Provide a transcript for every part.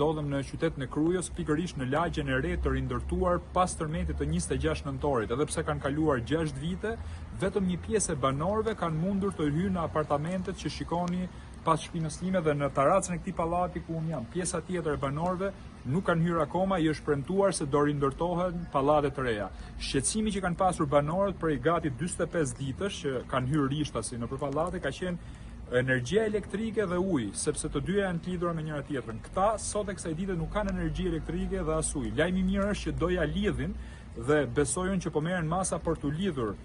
ndodhem në qytetin e Krujës, pikërisht në lagjen e re të rindërtuar pas tërmetit të 26 nëntorit. Edhe pse kanë kaluar 6 vite, vetëm një pjesë e banorëve kanë mundur të hyrë në apartamentet që shikoni pas shpinës time dhe në terracën e këtij pallati ku unë jam. Pjesa tjetër e banorëve nuk kanë hyrë akoma, i është premtuar se do rindërtohen pallate të reja. Shqetësimi që kanë pasur banorët prej gati 45 ditësh që kanë hyrë rishtasi nëpër pallate ka qenë energjia elektrike dhe ujë, sepse të dyja janë të lidhura me njëra tjetrën. Këta sot e kësaj dite nuk kanë energji elektrike dhe as ujë. Lajmi i mirë është që do ja lidhin dhe besojnë që po merren masa për t'u lidhur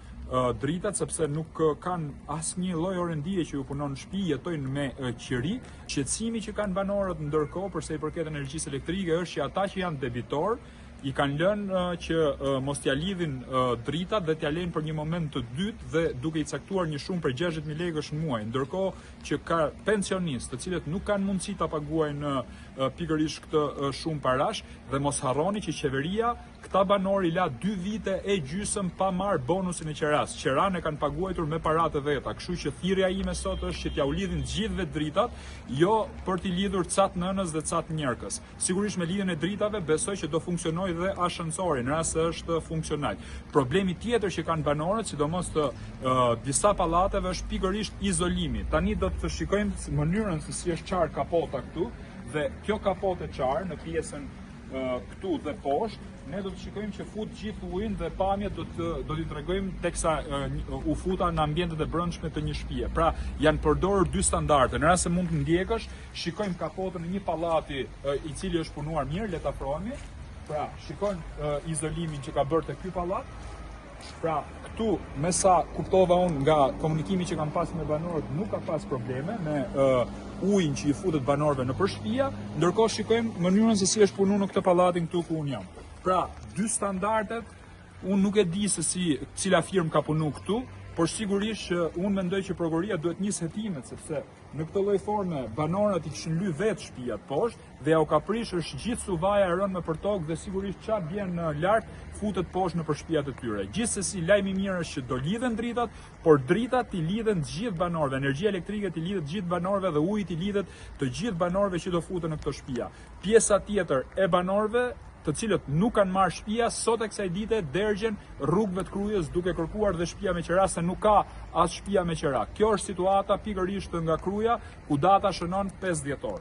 dritat, sepse nuk kanë asnjë lloj orëndie që ju punon në shtëpi, jetojnë me qiri. Shqetësimi që kanë banorët ndërkohë përsa i përket energjisë elektrike është që ata që janë debitor i kanë lënë që mos t'ja lidhin dritat dhe t'ja lejnë për një moment të dytë dhe duke i caktuar një shumë për 60.000 lekësh në muaj, ndërkohë që ka pensionistë të cilët nuk kanë mundësi ta paguajnë pikërisht këtë shumë parash dhe mos harroni që qeveria këta banor i la 2 vite e gjysmë pa marr bonusin e qeras. Qeran e kanë paguajtur me paratë veta, kështu që thirrja ime sot është që t'ja u lidhin gjithëve dritat, jo për t'i lidhur cat nënës dhe cat njerëkës. Sigurisht me lidhjen e dritave besoj që do funksionojë dhe ascensori në rast se është funksional. Problemi tjetër që kanë banorët, sidomos të disa pallateve, është pikërisht izolimi. Tani do të shikojmë mënyrën se si është qarë kapota këtu dhe kjo kapote qarë në pjesën këtu dhe poshtë, ne do të shikojmë që fut gjithë ujin dhe pamjet do t'i tregojmë teksa u futa në ambientet e brendshme të një shtëpie. Pra, janë përdorur dy standarde. Në rast se mund të ndjekësh, shikojmë kapotën e një pallati i cili është punuar mirë, le ta afrohemi. Pra, shikojmë izolimin që ka bërë te ky pallat. Pra, këtu me sa kuptova unë nga komunikimi që kam pas me banorët, nuk ka pas probleme me ujin që i futet banorëve nëpër shtëpia, ndërkohë shikojmë mënyrën se si është punuar në këtë pallatin këtu ku unë jam. Pra, dy standardet, unë nuk e di se si cila firmë ka punu këtu, por sigurisht që unë mendoj që prokuroria duhet nisë hetimet, sepse në këtë lloj forme banorët i kishin ly vetë shtëpiat poshtë dhe ja u ka prish është gjithë suvaja e rënë me për tokë dhe sigurisht çfarë bjen në lart futet poshtë nëpër shtëpiat e tyre. Gjithsesi lajmi i mirë është që do lidhen dritat, por dritat i lidhen të gjithë banorëve, energjia elektrike i lidhet të gjithë banorëve dhe uji i lidhet të gjithë banorëve që do futen në këto shtëpia. Pjesa tjetër e banorëve të cilët nuk kanë marrë shtëpia, sot e kësaj dite dërgjen rrugëve të Krujës duke kërkuar dhe shtëpia me qera, se nuk ka as shtëpia me qera. Kjo është situata pikërisht nga Kruja, ku data shënon 5 dhjetor.